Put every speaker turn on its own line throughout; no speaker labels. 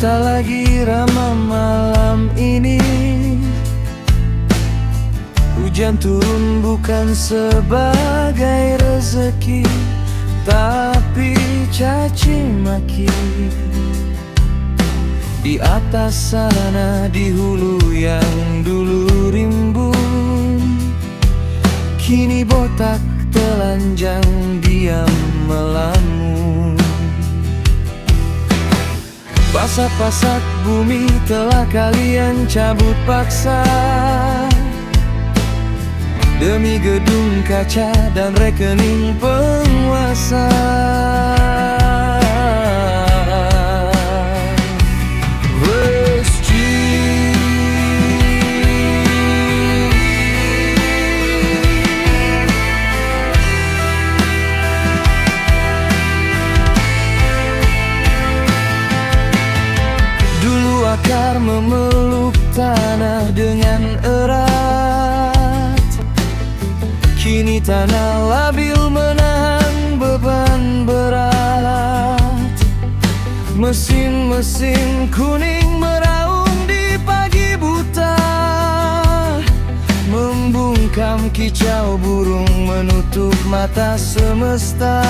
tak lagi ramah malam ini. Hujan turun bukan sebagai rezeki, tapi caci maki. Di atas sana, di hulu yang dulu rimbun, kini botak telanjang diam melamun. Pasak-pasak bumi telah kalian cabut paksa, demi gedung kaca dan rekening penguasa. Akar memeluk tanah dengan erat, kini tanah labil menahan beban berat. Mesin-mesin kuning meraung di pagi buta, membungkam kicau burung menutup mata semesta.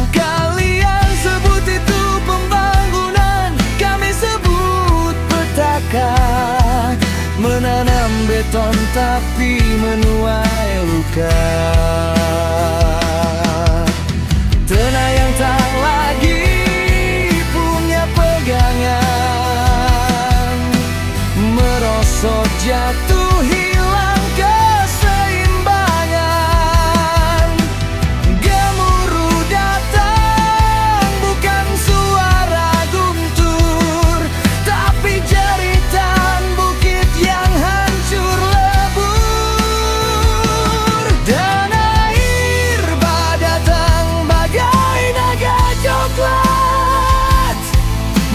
Kalian sebut itu pembangunan, kami sebut petaka. Menanam beton tapi menuai luka. Tanah yang tak lagi punya pegangan, merosot jatuh hilang keseimbangan. Gemuruh datang bukan suara guntur, tapi jeritan bukit yang hancur lebur. Dan air bah datang bagai naga coklat,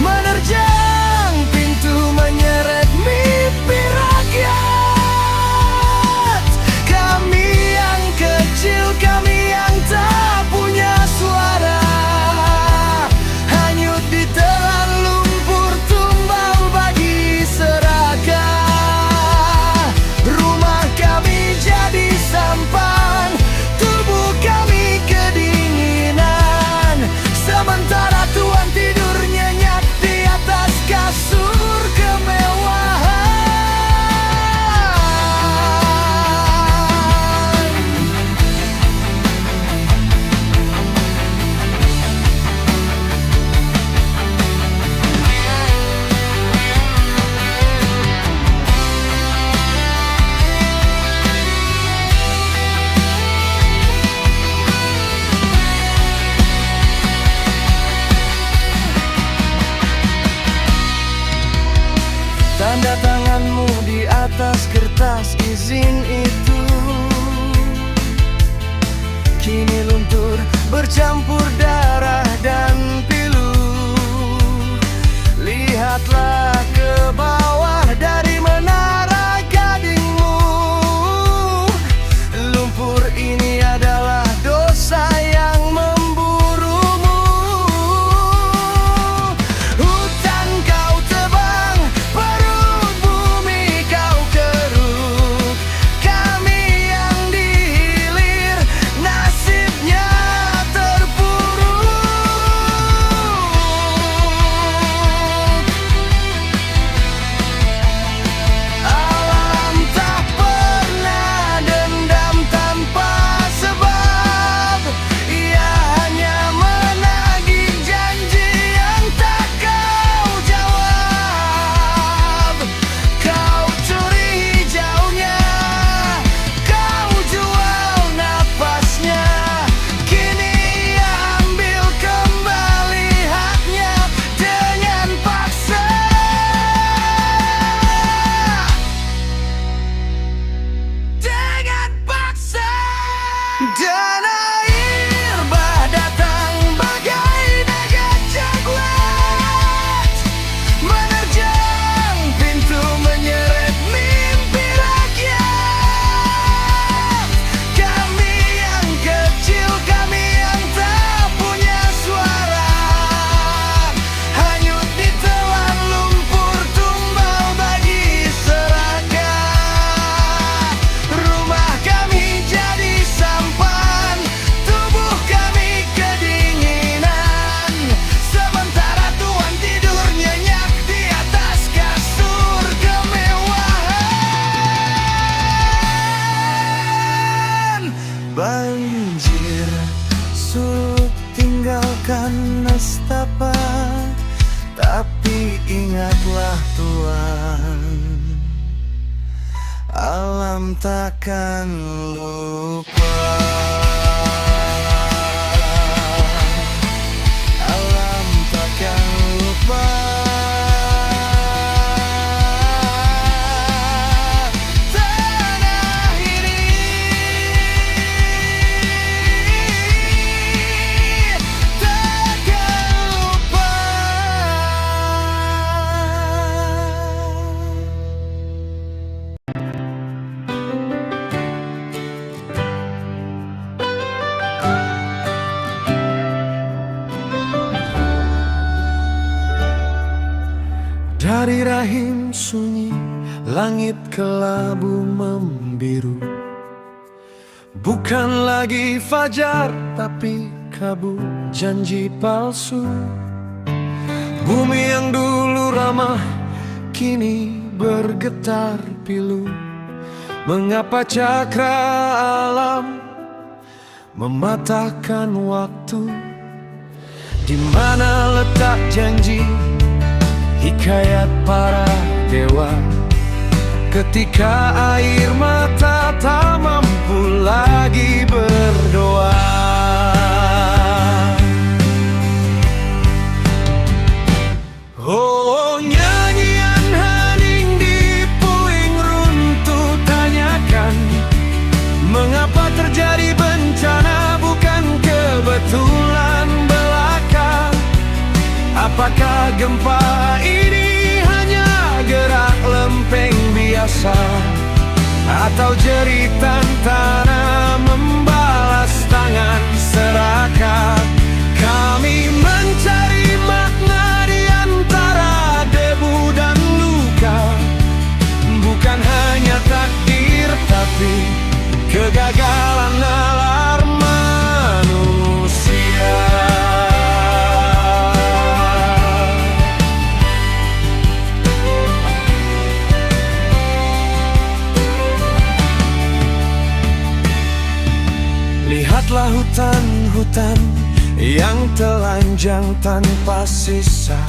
menerjang pintu menyeret mimpi rakyat. Kami yang kecil, kami yang tak punya suara, hanyut ditelan lumpur, tumbang bagi serakah. Rumah kami jadi sampan, tubuh kami kedinginan, sementara Tuhan tidur nyenyak di atas kasur kemewahan. Tanda tanganmu di atas kertas izin itu kini luntur bercampur darah dan pilu. Lihatlah ke bawah dari menara gadingmu, lumpur ini adalah dosa yang memburumu. Hutan kau tebang, perut bumi kau keruk, kami yang dihilir nasibnya terpuruk. alam takkan lupa. Alam takkan lupa. Tanah ini takkan lupa. Dari rahim sunyi, langit kelabu membiru. Bukan lagi fajar, tapi kabut janji palsu. Bumi yang dulu ramah, kini bergetar pilu. Mengapa cakra alam mematahkan waktu? Di mana letak janji, hikayat para dewa, ketika air mata tak mampu lagi berdoa? Oh, nyanyian hening di puing runtuh, tanyakan mengapa terjadi bencana bukan kebetulan belaka. Apakah gempa ini hanya gerak lempeng biasa, atau jeritan tanah membalas tangan serakah? Kami mencari makna di antara debu dan luka, bukan hanya takdir tapi kegagalan nalar manusia. Lihatlah hutan-hutan yang telanjang tanpa sisa.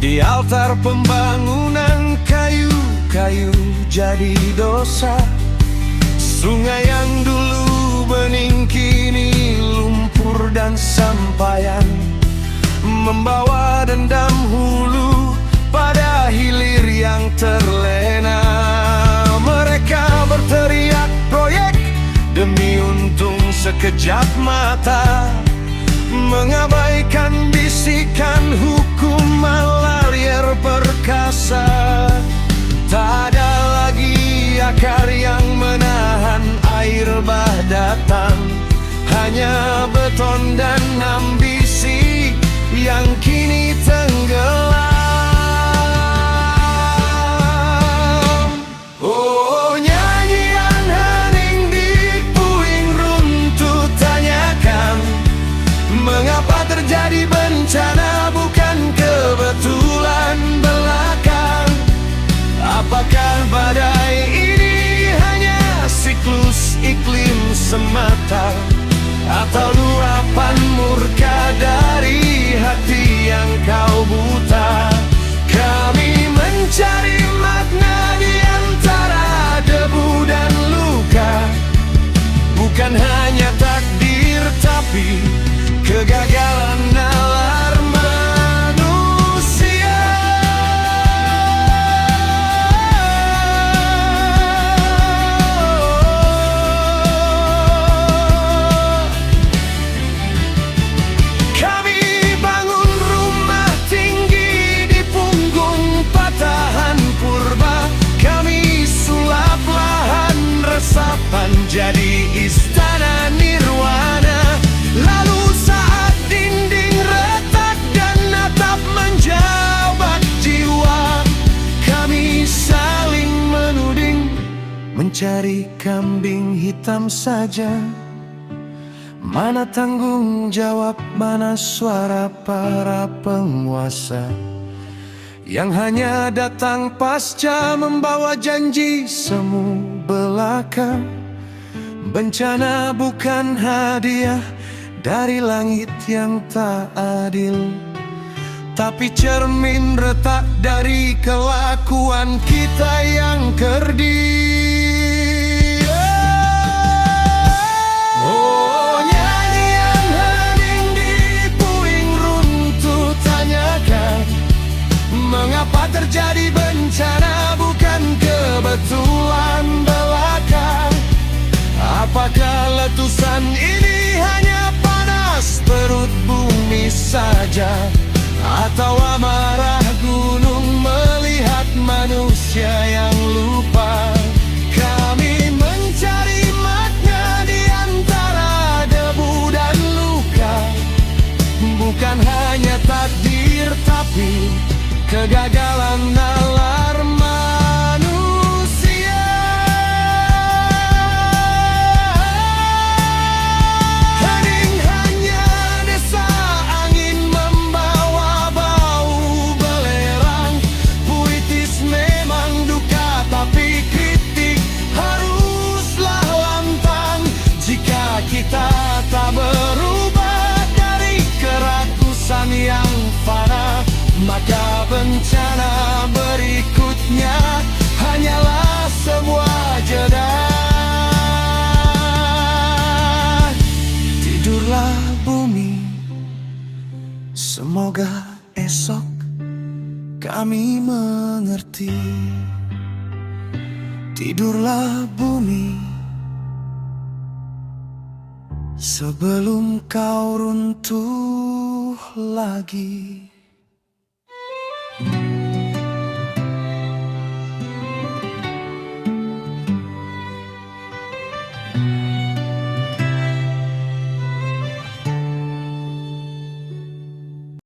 Di altar pembangunan kayu-kayu jadi dosa. Sungai yang dulu bening kini lumpur dan sampayan, membawa dendam hulu pada hilir yang terlena. Mereka berteriak proyek demi untung sekejap mata, mengabaikan bisikan hukum malaria perkasa. Tak ada lagi akar yang menahan air bah datang, hanya beton dan ambisi yang kini tenggelam. Oh, nyanyian hening di puing runtuh, tanyakan mengapa terjadi bencana bukan kebetulan belaka. Apakah badai ini hanya siklus iklim semata, atau luapan murka dari hati yang kau buta? Kami mencari makna di antara debu dan luka, bukan hanya takdir tapi kegagalan nalar manusia. Kami bangun rumah tinggi di punggung patahan purba. Kami sulap lahan resapan jadi istana nirwana. Lalu saat dinding retak dan atap menjabat jiwa, kami saling menuding, mencari kambing hitam saja. Mana tanggung jawab, mana suara para penguasa yang hanya datang pasca membawa janji semu belaka? Bencana bukan hadiah dari langit yang tak adil, tapi cermin retak dari kelakuan kita yang kerdil. bukan ini hanya panas perut bumi saja, atau amarah gunung melihat manusia yang lupa. Kami mencari makna di antara debu dan luka, bukan hanya takdir tapi kegagalan nalar manusia. Hening hanya desa angin membawa bau belerang. Puitis memang duka tapi kritik haruslah lantang. Jika kita tak berubah dari kerakusan yang fana, maka bencana berikutnya hanyalah sebuah jeda. Tidurlah bumi, semoga esok kami mengerti. Tidurlah bumi, sebelum kau runtuh lagi.